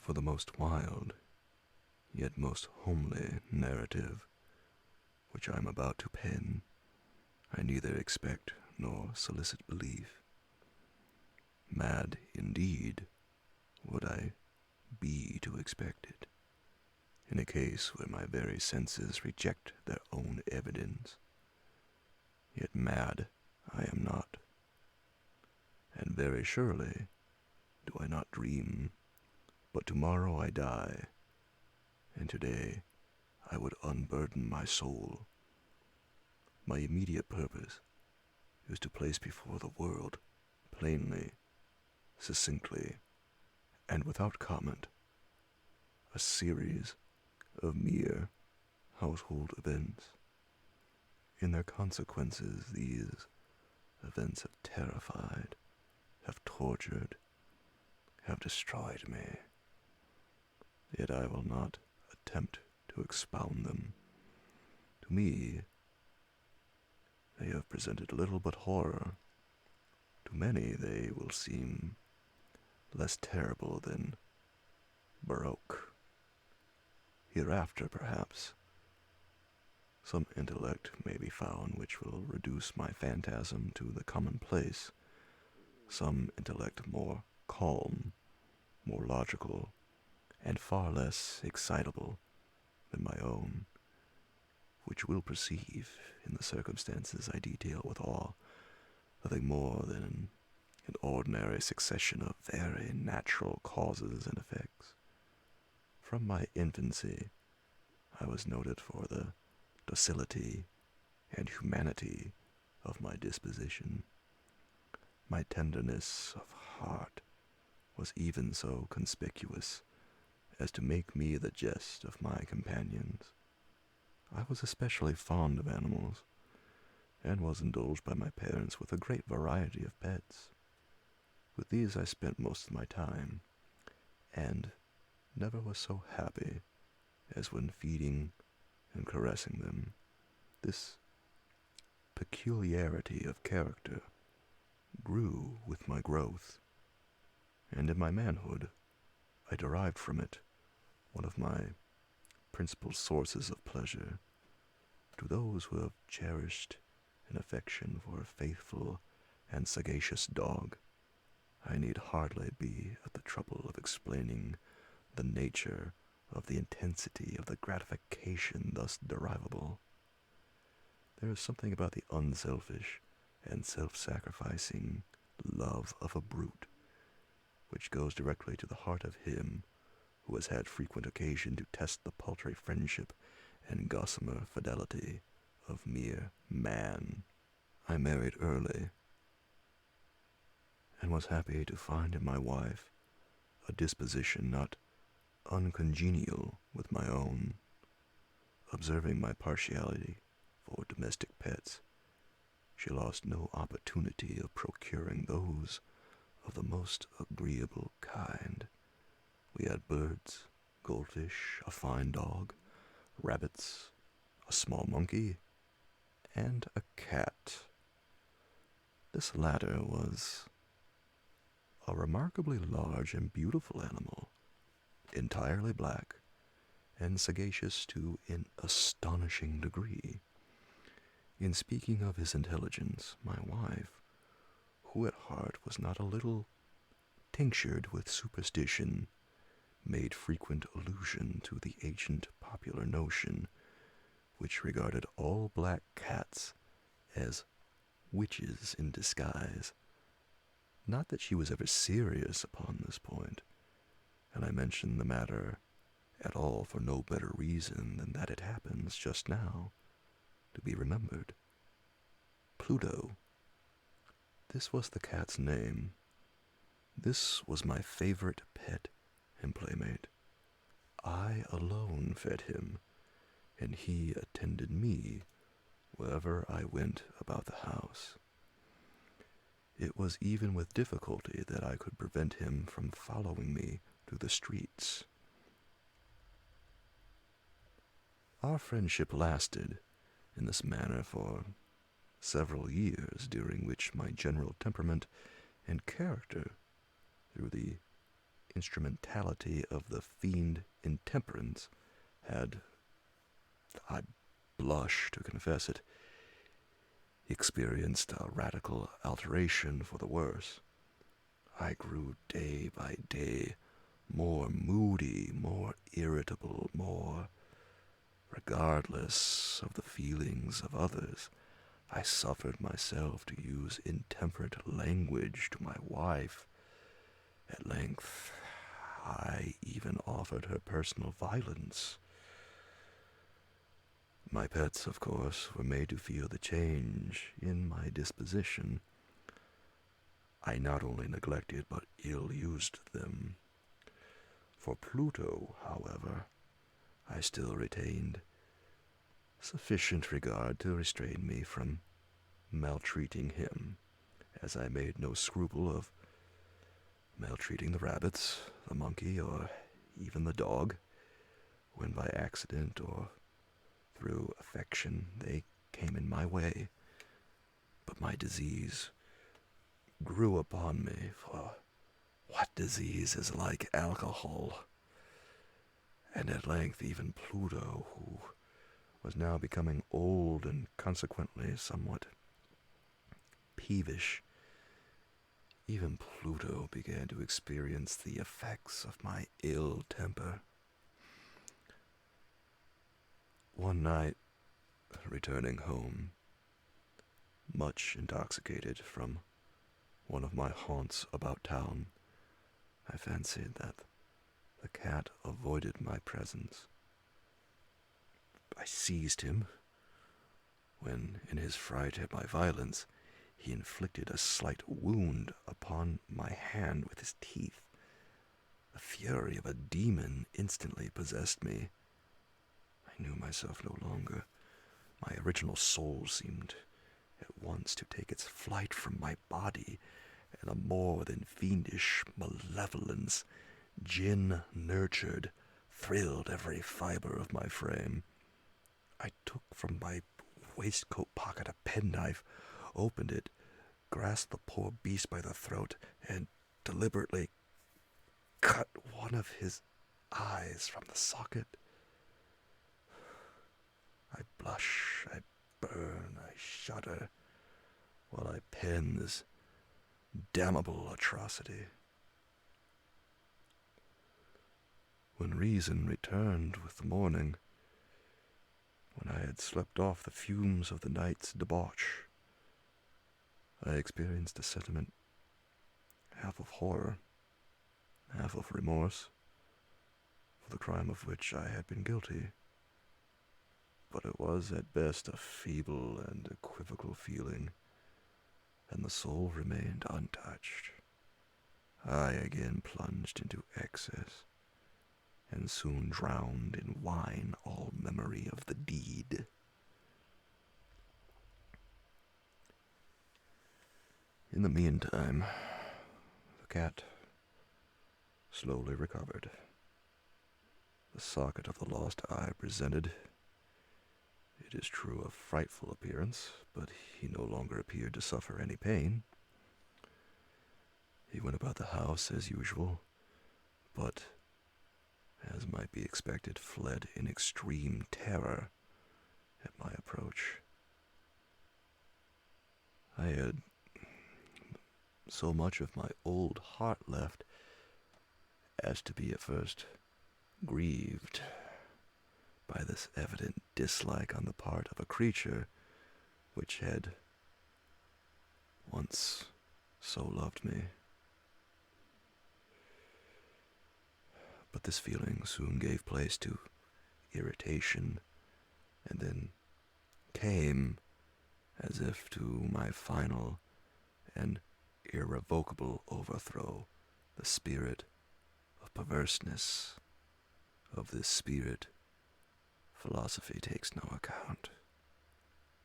for the most wild, yet most homely narrative which I am about to pen, I neither expect nor solicit belief. Mad, indeed, would I be to expect it, in a case where my very senses reject their own evidence. Yet mad I am not, and very surely do I not dream, but tomorrow I die, and today I would unburden my soul. My immediate purpose is to place before the world, plainly, succinctly, and without comment, a series of mere household events. In their consequences, these events have terrified, have tortured, have destroyed me. Yet I will not attempt to expound them. To me, they have presented little but horror. To many they will seem less terrible than Baroque. Hereafter, perhaps, some intellect may be found which will reduce my phantasm to the commonplace, some intellect more calm, more logical, and far less excitable than my own, which will perceive, in the circumstances I detail with awe, nothing more than an ordinary succession of very natural causes and effects. From my infancy, I was noted for the docility and humanity of my disposition. My tenderness of heart was even so conspicuous as to make me the jest of my companions. I was especially fond of animals, and was indulged by my parents with a great variety of pets. With these I spent most of my time, and never was so happy as when feeding and caressing them. This peculiarity of character grew with my growth, and in my manhood I derived from it one of my principal sources of pleasure. To those who have cherished an affection for a faithful and sagacious dog, I need hardly be at the trouble of explaining the nature of the intensity of the gratification thus derivable. There is something about the unselfish and self-sacrificing love of a brute which goes directly to the heart of him who has had frequent occasion to test the paltry friendship and gossamer fidelity of mere man. I married early, and was happy to find in my wife a disposition not uncongenial with my own. Observing my partiality for domestic pets, she lost no opportunity of procuring those of the most agreeable kind. We had birds, goldfish, a fine dog, rabbits, a small monkey, and a cat. This latter was a remarkably large and beautiful animal, entirely black, and sagacious to an astonishing degree. In speaking of his intelligence, my wife, who at heart was not a little tinctured with superstition, made frequent allusion to the ancient popular notion which regarded all black cats as witches in disguise. Not that she was ever serious upon this point, and I mention the matter at all for no better reason than that it happens just now to be remembered. Pluto. This was the cat's name. This was my favorite pet and playmate. I alone fed him, and he attended me wherever I went about the house. It was even with difficulty that I could prevent him from following me through the streets. Our friendship lasted in this manner for several years, during which my general temperament and character, through the instrumentality of the fiend intemperance had, I blush to confess it, experienced a radical alteration for the worse. I grew day by day more moody, more irritable, more regardless of the feelings of others. I suffered myself to use intemperate language to my wife. At length, I even offered her personal violence. My pets, of course, were made to feel the change in my disposition. I not only neglected but ill-used them. For Pluto, however, I still retained sufficient regard to restrain me from maltreating him, as I made no scruple of maltreating the rabbits, the monkey, or even the dog, when by accident or through affection they came in my way. But my disease grew upon me, for what disease is like alcohol? And at length even Pluto, who was now becoming old and consequently somewhat peevish, even Pluto began to experience the effects of my ill temper. One night, returning home, much intoxicated from one of my haunts about town, I fancied that the cat avoided my presence. I seized him, when, in his fright at my violence, he inflicted a slight wound upon my hand with his teeth. The fury of a demon instantly possessed me. I knew myself no longer. My original soul seemed at once to take its flight from my body, and a more than fiendish malevolence, gin-nurtured, thrilled every fiber of my frame. I took from my waistcoat pocket a penknife, opened it, grasped the poor beast by the throat, and deliberately cut one of his eyes from the socket. I blush, I burn, I shudder, while I pen this damnable atrocity. When reason returned with the morning, when I had slept off the fumes of the night's debauch, I experienced a sentiment half of horror, half of remorse, for the crime of which I had been guilty. But it was at best a feeble and equivocal feeling, and the soul remained untouched. I again plunged into excess, and soon drowned in wine all memory of the deed. In the meantime, the cat slowly recovered. The socket of the lost eye presented, it is true, a frightful appearance, but he no longer appeared to suffer any pain. He went about the house as usual, but, as might be expected, fled in extreme terror at my approach. I had so much of my old heart left as to be at first grieved by this evident dislike on the part of a creature which had once so loved me. But this feeling soon gave place to irritation, and then came, as if to my final and irrevocable overthrow, the spirit of perverseness. Of this spirit, philosophy takes no account.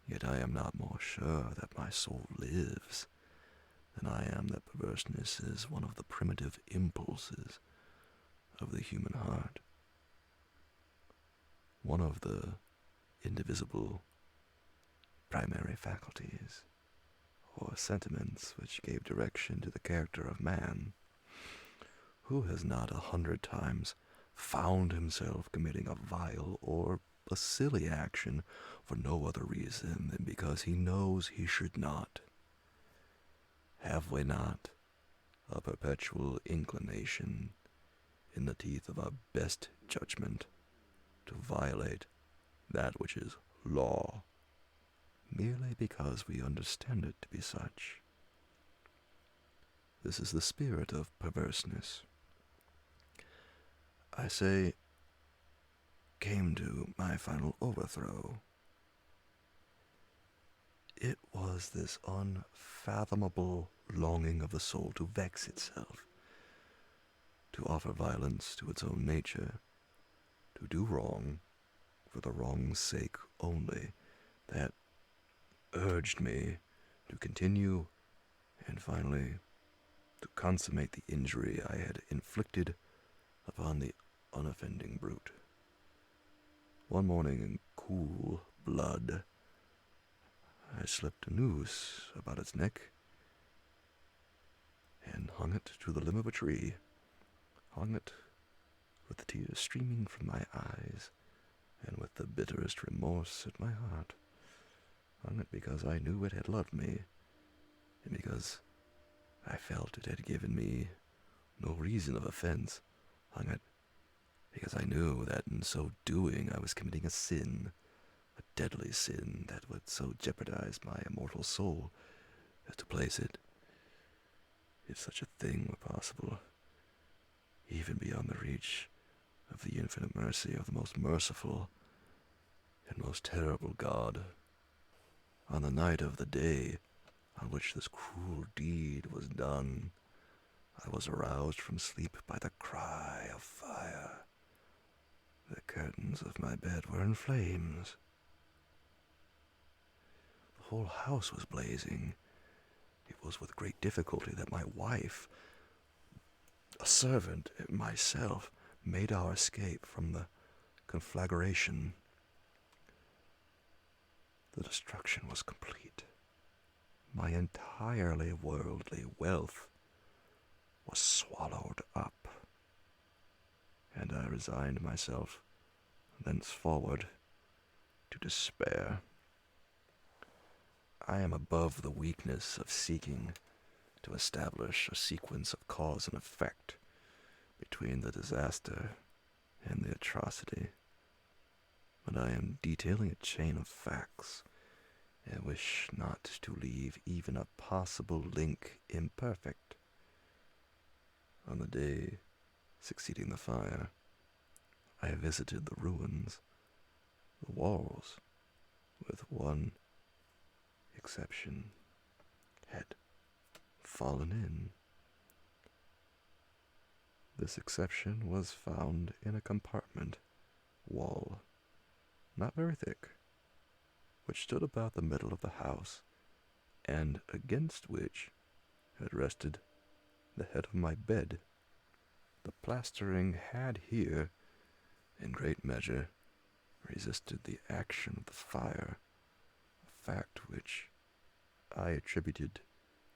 Yet I am not more sure that my soul lives than I am that perverseness is one of the primitive impulses of the human heart, one of the indivisible primary faculties, or sentiments which gave direction to the character of man. Who has not 100 times found himself committing a vile or a silly action for no other reason than because he knows he should not? Have we not a perpetual inclination, in the teeth of our best judgment, to violate that which is law, merely because we understand it to be such? This is the spirit of perverseness. I say, came to my final overthrow. It was this unfathomable longing of the soul to vex itself, to offer violence to its own nature, to do wrong for the wrong's sake only, that urged me to continue and finally to consummate the injury I had inflicted upon the unoffending brute. One morning in cool blood, I slipped a noose about its neck and hung it to the limb of a tree, hung it with the tears streaming from my eyes and with the bitterest remorse at my heart, hung it because I knew it had loved me, and because I felt it had given me no reason of offense, hung it because I knew that in so doing I was committing a sin, a deadly sin that would so jeopardize my immortal soul as to place it, if such a thing were possible, even beyond the reach of the infinite mercy of the most merciful and most terrible God. On the night of the day on which this cruel deed was done, I was aroused from sleep by the cry of fire. The curtains of my bed were in flames. The whole house was blazing. It was with great difficulty that my wife, a servant, and myself made our escape from the conflagration. The destruction was complete. My entirely worldly wealth was swallowed up, and I resigned myself thenceforward to despair. I am above the weakness of seeking to establish a sequence of cause and effect between the disaster and the atrocity, but I am detailing a chain of facts and wish not to leave even a possible link imperfect. On the day succeeding the fire, I visited the ruins. The walls, with one exception, had fallen in. This exception was found in a compartment wall, not very thick, which stood about the middle of the house, and against which had rested the head of my bed. The plastering had here, in great measure, resisted the action of the fire, a fact which I attributed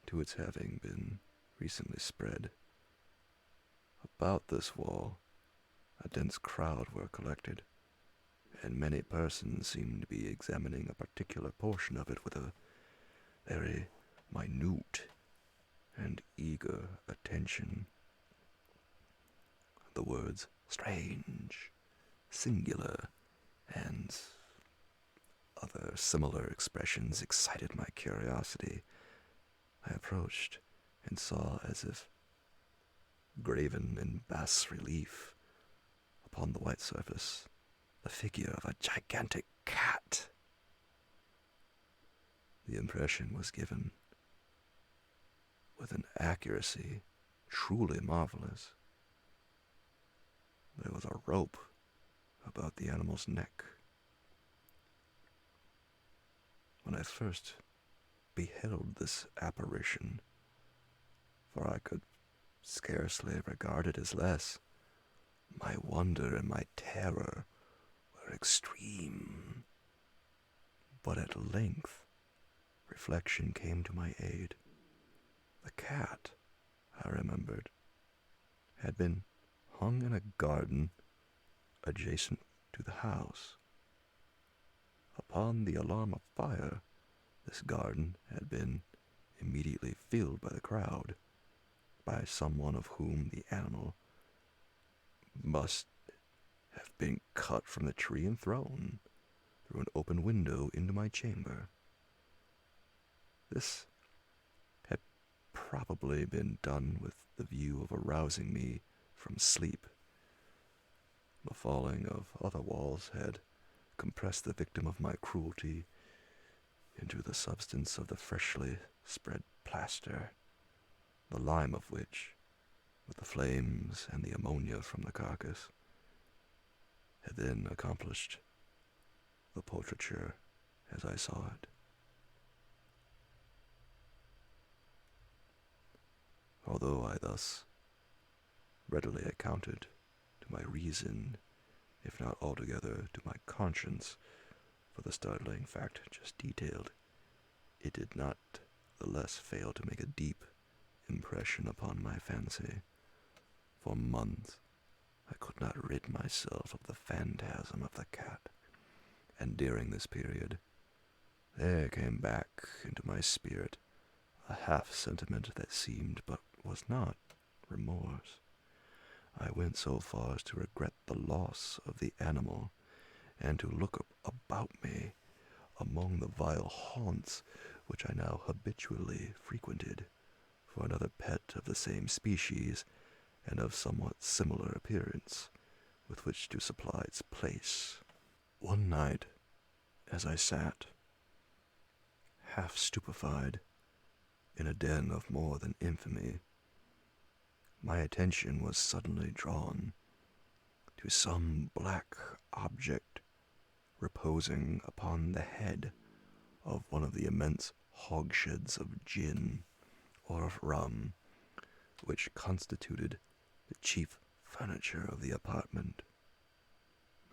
to its having been recently spread. About this wall, a dense crowd were collected, and many persons seemed to be examining a particular portion of it with a very minute and eager attention. The words strange, singular, and other similar expressions excited my curiosity. I approached and saw, as if graven in bas relief upon the white surface, the figure of a gigantic cat. The impression was given with an accuracy truly marvelous. There was a rope about the animal's neck. When I first beheld this apparition, for I could scarcely regard it as less, my wonder and my terror were extreme. But at length, reflection came to my aid. The cat, I remembered, had been hung in a garden adjacent to the house. Upon the alarm of fire, this garden had been immediately filled by the crowd, by someone of whom the animal must have been cut from the tree and thrown through an open window into my chamber. This had probably been done with the view of arousing me from sleep. The falling of other walls had compressed the victim of my cruelty into the substance of the freshly spread plaster, the lime of which, with the flames and the ammonia from the carcass, had then accomplished the portraiture as I saw it. Although I thus readily accounted to my reason, if not altogether to my conscience, for the startling fact just detailed, it did not the less fail to make a deep impression upon my fancy. For months I could not rid myself of the phantasm of the cat, and during this period there came back into my spirit a half-sentiment that seemed but was not remorse. I went so far as to regret the loss of the animal, and to look about me among the vile haunts which I now habitually frequented for another pet of the same species and of somewhat similar appearance with which to supply its place. One night, as I sat, half stupefied, in a den of more than infamy, my attention was suddenly drawn to some black object reposing upon the head of one of the immense hogsheads of gin or of rum which constituted the chief furniture of the apartment.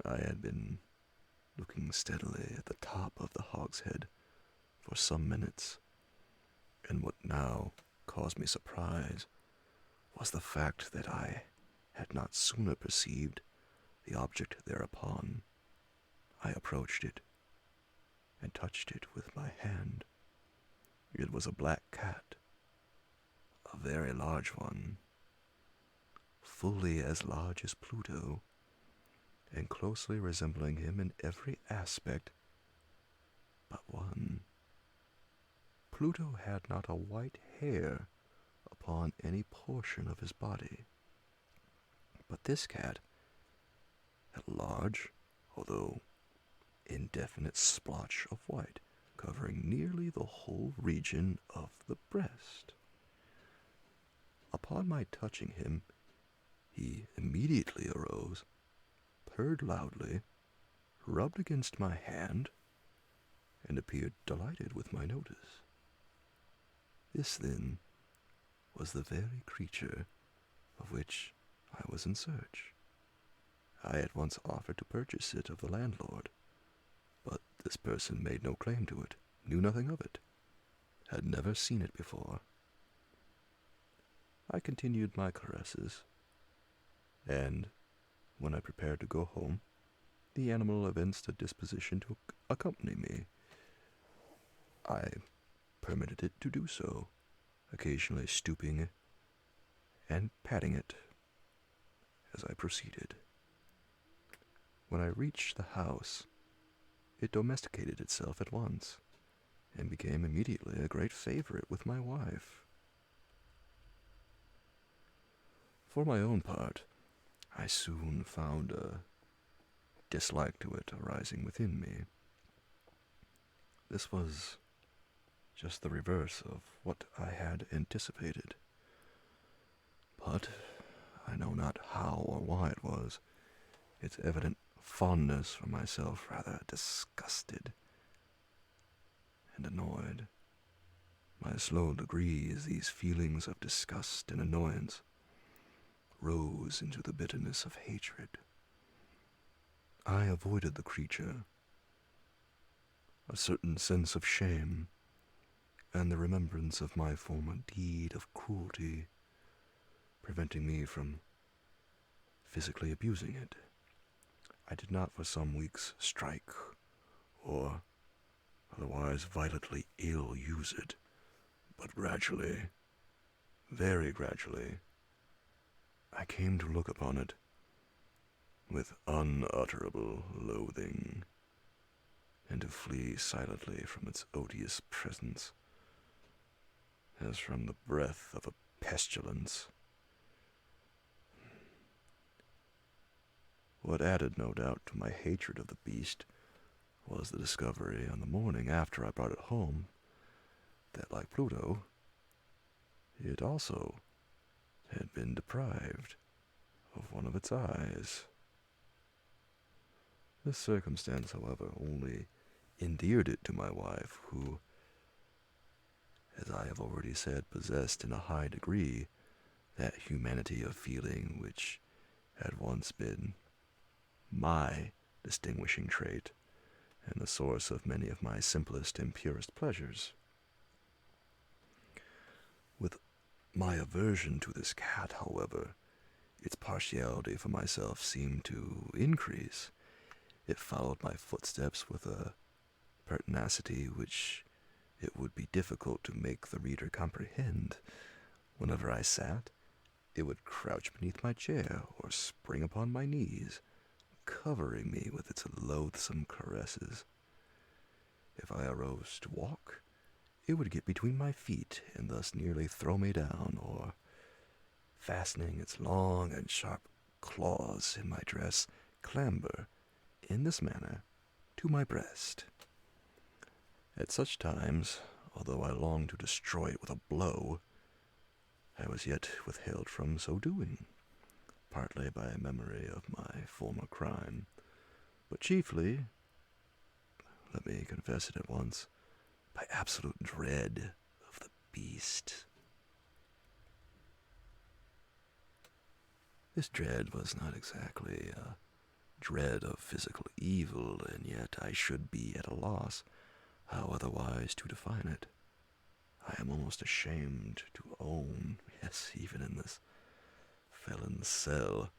I had been looking steadily at the top of the hogshead for some minutes, and what now caused me surprise was the fact that I had not sooner perceived the object thereupon. I approached it and touched it with my hand. It was a black cat, a very large one, fully as large as Pluto, and closely resembling him in every aspect but one. Pluto had not a white hair upon any portion of his body, but this cat had a large, although indefinite splotch of white, covering nearly the whole region of the breast. Upon my touching him, he immediately arose, purred loudly, rubbed against my hand, and appeared delighted with my notice. This, then, was the very creature of which I was in search. I at once offered to purchase it of the landlord, but this person made no claim to it, knew nothing of it, had never seen it before. I continued my caresses, and when I prepared to go home, the animal evinced a disposition to accompany me. I permitted it to do so, occasionally stooping and patting it as I proceeded. When I reached the house, it domesticated itself at once, and became immediately a great favorite with my wife. For my own part, I soon found a dislike to it arising within me. This was just the reverse of what I had anticipated. But I know not how or why it was. Its evident fondness for myself rather disgusted and annoyed. By slow degrees, these feelings of disgust and annoyance rose into the bitterness of hatred. I avoided the creature, a certain sense of shame, and the remembrance of my former deed of cruelty, preventing me from physically abusing it. I did not for some weeks strike or otherwise violently ill-use it, but gradually, very gradually, I came to look upon it with unutterable loathing, and to flee silently from its odious presence, as from the breath of a pestilence. What added, no doubt, to my hatred of the beast was the discovery on the morning after I brought it home that, like Pluto, it also had been deprived of one of its eyes. This circumstance, however, only endeared it to my wife, who, as I have already said, possessed in a high degree that humanity of feeling which had once been my distinguishing trait and the source of many of my simplest and purest pleasures. With my aversion to this cat, however, its partiality for myself seemed to increase. It followed my footsteps with a pertinacity which it would be difficult to make the reader comprehend. Whenever I sat, it would crouch beneath my chair or spring upon my knees, covering me with its loathsome caresses. If I arose to walk, it would get between my feet and thus nearly throw me down, or, fastening its long and sharp claws in my dress, clamber, in this manner, to my breast. At such times, although I longed to destroy it with a blow, I was yet withheld from so doing, partly by a memory of my former crime, but chiefly, let me confess it at once, by absolute dread of the beast. This dread was not exactly a dread of physical evil, and yet I should be at a loss how otherwise to define it. I am almost ashamed to own, yes, even in this felon's cell,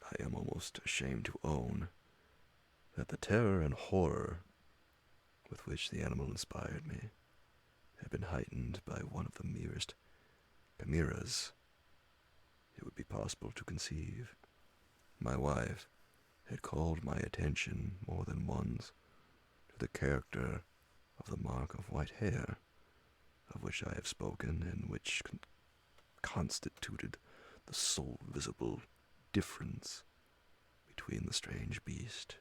I am almost ashamed to own that the terror and horror with which the animal inspired me had been heightened by one of the merest chimeras it would be possible to conceive. My wife had called my attention more than once to the character of the mark of white hair, of which I have spoken, and which constituted the sole visible difference between the strange beast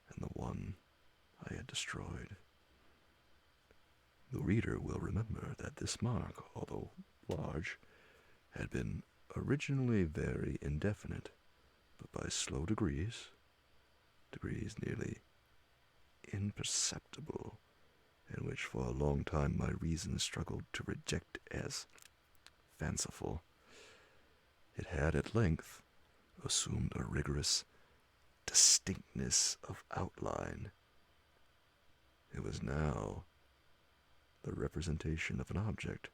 and the one I had destroyed. The reader will remember that this mark, although large, had been originally very indefinite, but by slow degrees nearly imperceptible, and which for a long time my reason struggled to reject as fanciful, it had at length assumed a rigorous distinctness of outline. It was now the representation of an object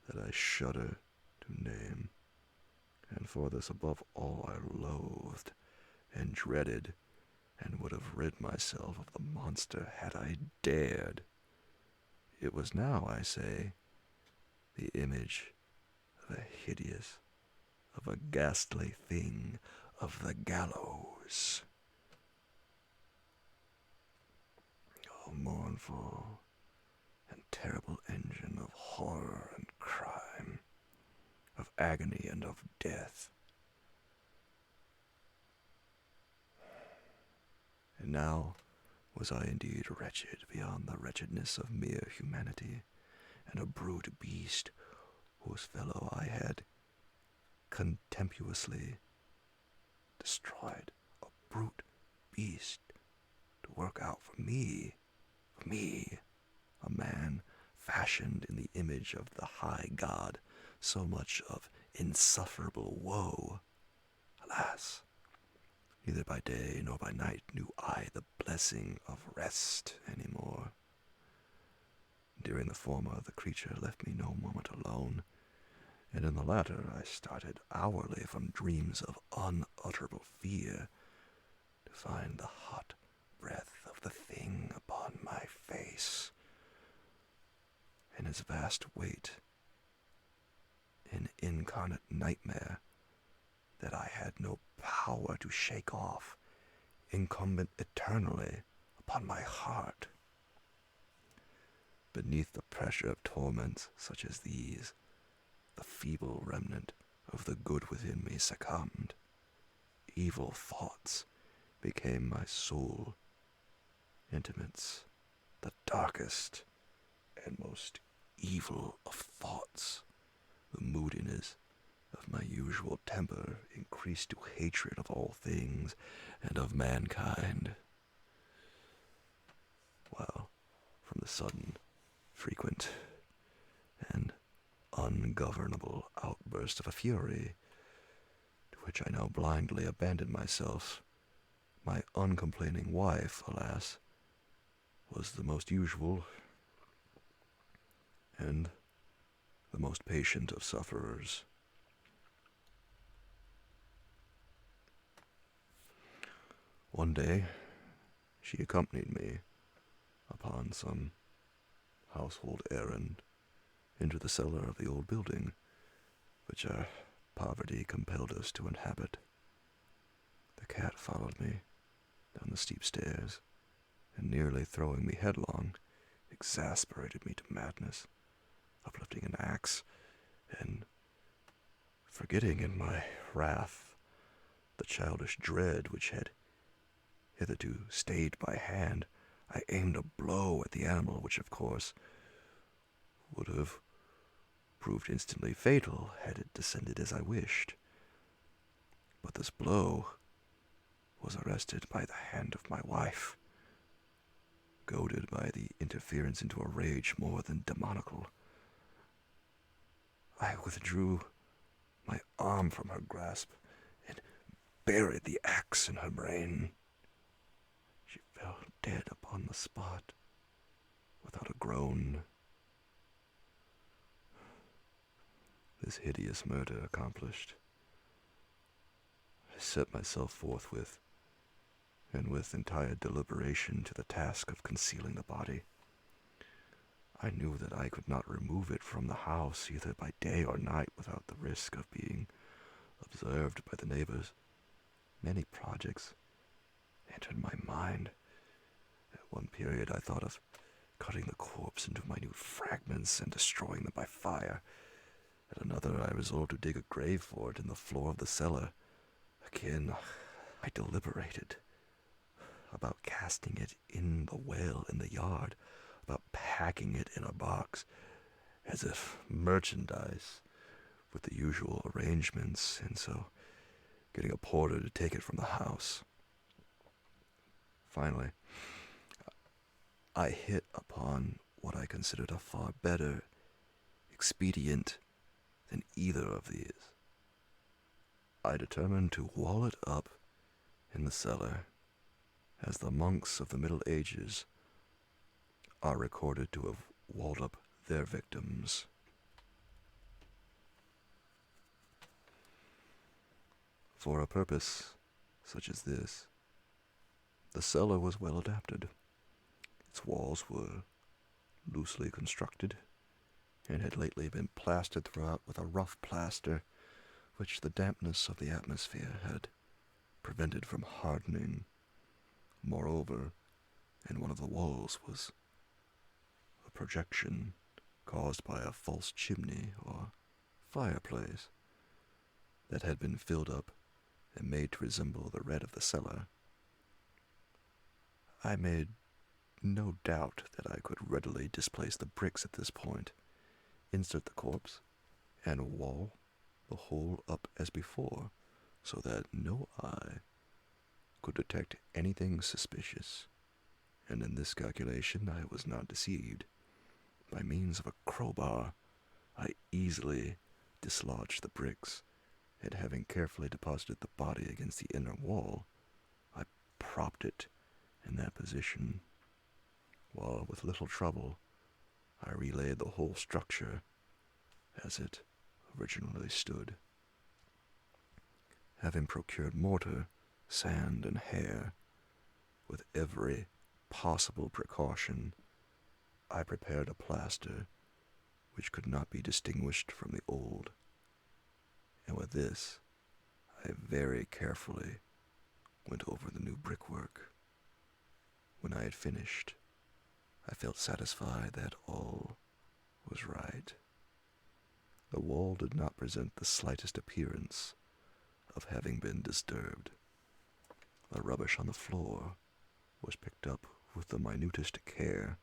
that I shudder to name, and for this above all I loathed and dreaded, and would have rid myself of the monster had I dared. It was now, I say, the image of a hideous, of a ghastly thing, of the gallows. O mournful and terrible engine of horror and crime, of agony and of death. And now was I indeed wretched beyond the wretchedness of mere humanity, and a brute beast whose fellow I had contemptuously destroyed. A brute beast to work out for me, a man fashioned in the image of the high God, so much of insufferable woe. Alas, neither by day nor by night knew I the blessing of rest any more. During the former, the creature left me no moment alone, and in the latter I started hourly from dreams of unutterable fear to find the hot breath of the thing upon my face, and its vast weight, an incarnate nightmare that I had no power to shake off, incumbent eternally upon my heart. Beneath the pressure of torments such as these, the feeble remnant of the good within me succumbed. Evil thoughts became my sole intimates, the darkest and most evil of thoughts. The moodiness of my usual temper increased to hatred of all things and of mankind, while from the sudden, frequent, and ungovernable outburst of a fury, to which I now blindly abandoned myself, my uncomplaining wife, alas, was the most usual and the most patient of sufferers. One day, she accompanied me upon some household errand into the cellar of the old building which our poverty compelled us to inhabit. The cat followed me down the steep stairs, and nearly throwing me headlong, exasperated me to madness, uplifting an axe, and forgetting in my wrath the childish dread which had hitherto stayed my hand, I aimed a blow at the animal which, of course, would have proved instantly fatal had it descended as I wished. But this blow was arrested by the hand of my wife, goaded by the interference into a rage more than demoniacal. I withdrew my arm from her grasp and buried the axe in her brain. She fell dead upon the spot without a groan. This hideous murder accomplished, I set myself forthwith, and with entire deliberation, to the task of concealing the body. I knew that I could not remove it from the house either by day or night without the risk of being observed by the neighbors. Many projects entered my mind. At one period I thought of cutting the corpse into minute fragments and destroying them by fire. At another I resolved to dig a grave for it in the floor of the cellar. Again, I deliberated about casting it in the well in the yard, about packing it in a box, as if merchandise, with the usual arrangements, and so getting a porter to take it from the house. Finally, I hit upon what I considered a far better expedient than either of these. I determined to wall it up in the cellar, as the monks of the Middle Ages are recorded to have walled up their victims. For a purpose such as this, the cellar was well adapted. Its walls were loosely constructed, and had lately been plastered throughout with a rough plaster, which the dampness of the atmosphere had prevented from hardening. Moreover, in one of the walls was a projection caused by a false chimney or fireplace that had been filled up and made to resemble the red of the cellar. I made no doubt that I could readily displace the bricks at this point, insert the corpse, and wall the whole up as before, so that no eye could detect anything suspicious. And in this calculation I was not deceived. By means of a crowbar, I easily dislodged the bricks, and having carefully deposited the body against the inner wall, I propped it in that position, while with little trouble I relayed the whole structure as it originally stood. Having procured mortar, sand, and hair, with every possible precaution, I prepared a plaster which could not be distinguished from the old, and with this I very carefully went over the new brickwork. When I had finished, I felt satisfied that all was right. The wall did not present the slightest appearance of having been disturbed. The rubbish on the floor was picked up with the minutest care.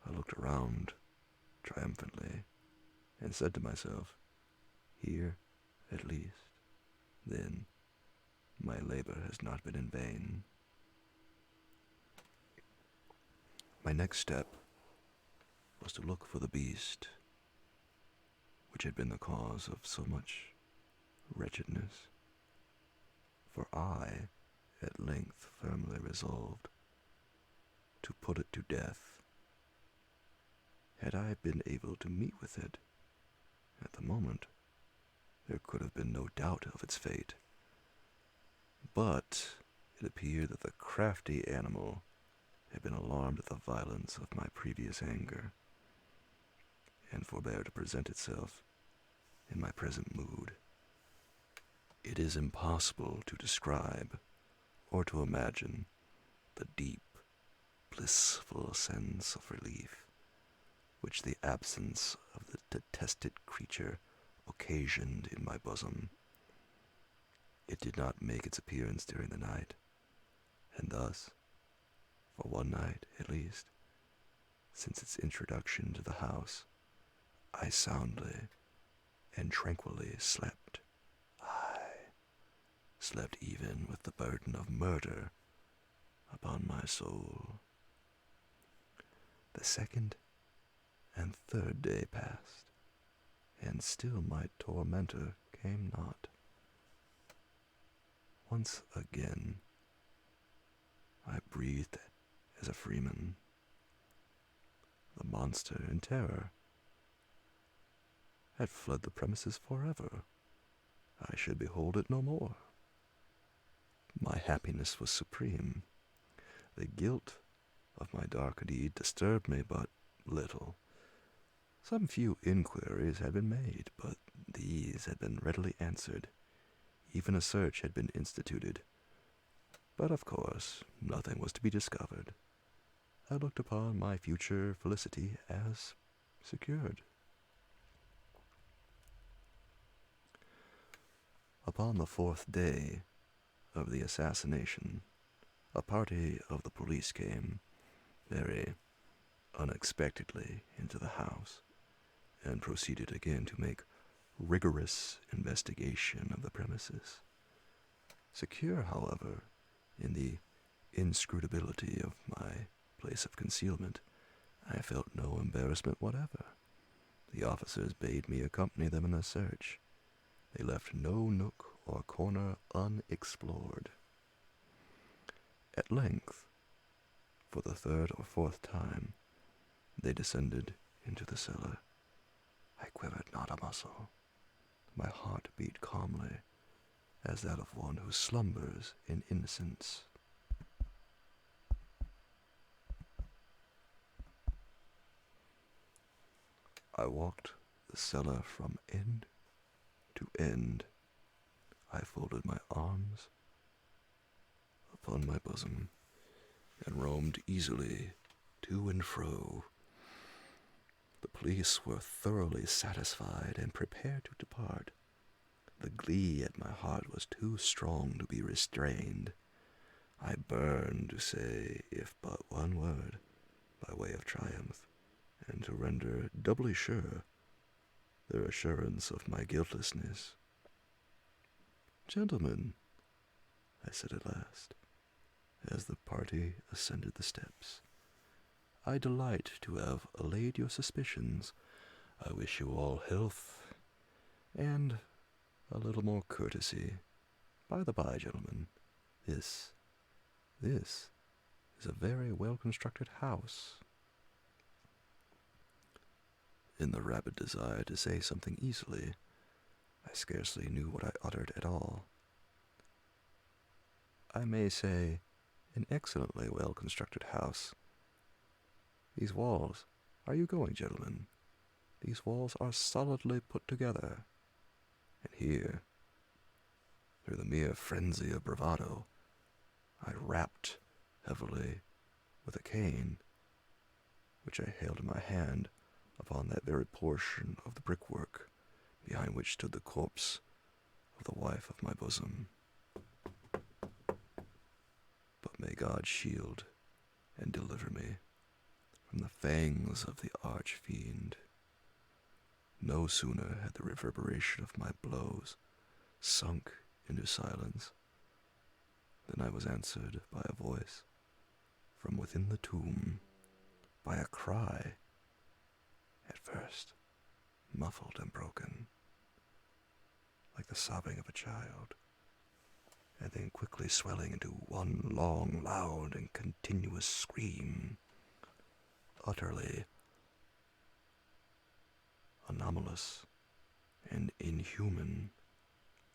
I looked around triumphantly and said to myself, here, at least, then, my labor has not been in vain. My next step was to look for the beast which had been the cause of so much wretchedness, for I at length firmly resolved to put it to death. Had I been able to meet with it at the moment, there could have been no doubt of its fate. But it appeared that the crafty animal had been alarmed at the violence of my previous anger, and forbore to present itself in my present mood. It is impossible to describe or to imagine the deep, blissful sense of relief which the absence of the detested creature occasioned in my bosom. It did not make its appearance during the night, and thus, for one night at least, since its introduction to the house, I soundly and tranquilly slept. I slept even with the burden of murder upon my soul. The second and third day passed, and still my tormentor came not. Once again, I breathed as a freeman. The monster, in terror, had fled the premises forever. I should behold it no more. My happiness was supreme. The guilt of my dark deed disturbed me but little. Some few inquiries had been made, but these had been readily answered. Even a search had been instituted, but of course nothing was to be discovered. I looked upon my future felicity as secured. Upon the fourth day of the assassination, a party of the police came, very unexpectedly, into the house, and proceeded again to make rigorous investigation of the premises. Secure, however, in the inscrutability of my place of concealment, I felt no embarrassment whatever. The officers bade me accompany them in the search. They left no nook or corner unexplored. At length, for the third or fourth time, they descended into the cellar. I quivered not a muscle. My heart beat calmly, as that of one who slumbers in innocence. I walked the cellar from end to end. I folded my arms upon my bosom and roamed easily to and fro. The police were thoroughly satisfied and prepared to depart. The glee at my heart was too strong to be restrained. I burned to say, if but one word, by way of triumph, and to render doubly sure their assurance of my guiltlessness. "Gentlemen," I said at last, as the party ascended the steps, "I delight to have allayed your suspicions. I wish you all health, and a little more courtesy. By the by, gentlemen, this is a very well-constructed house." In the rabid desire to say something easily, I scarcely knew what I uttered at all. I may say, an excellently well-constructed house. These walls, are you going, gentlemen? These walls are solidly put together. And here, through the mere frenzy of bravado, I rapped heavily with a cane, which I held in my hand, upon that very portion of the brickwork behind which stood the corpse of the wife of my bosom. But may God shield and deliver me from the fangs of the arch-fiend. No sooner had the reverberation of my blows sunk into silence than I was answered by a voice from within the tomb, by a cry, at first muffled and broken, like the sobbing of a child, and then quickly swelling into one long, loud, and continuous scream, utterly anomalous and inhuman,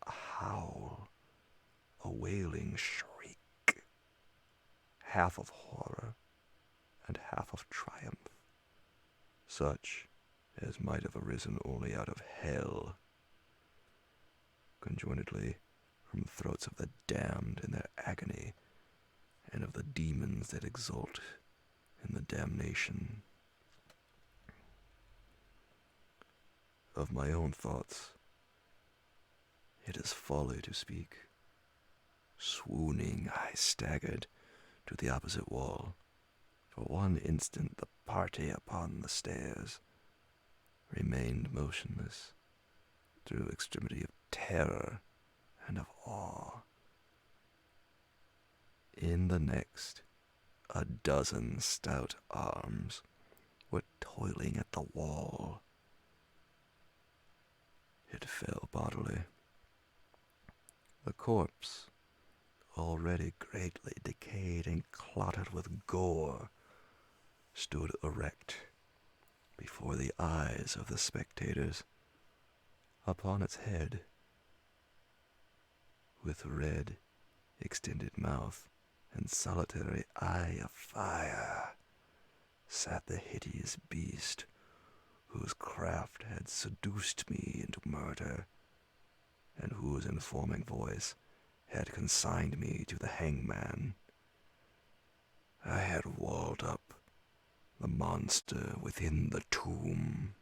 a howl, a wailing shriek, half of horror and half of triumph, such as might have arisen only out of hell, conjointly from the throats of the damned in their agony, and of the demons that exult in the damnation. Of my own thoughts, it is folly to speak. Swooning, I staggered to the opposite wall. For one instant the party upon the stairs remained motionless through extremity of terror and of awe. In the next, a dozen stout arms were toiling at the wall. It fell bodily. The corpse, already greatly decayed and clotted with gore, stood erect before the eyes of the spectators. Upon its head, with red, extended mouth and solitary eye of fire, sat the hideous beast whose craft had seduced me into murder, and whose informing voice had consigned me to the hangman. I had walled up the monster within the tomb.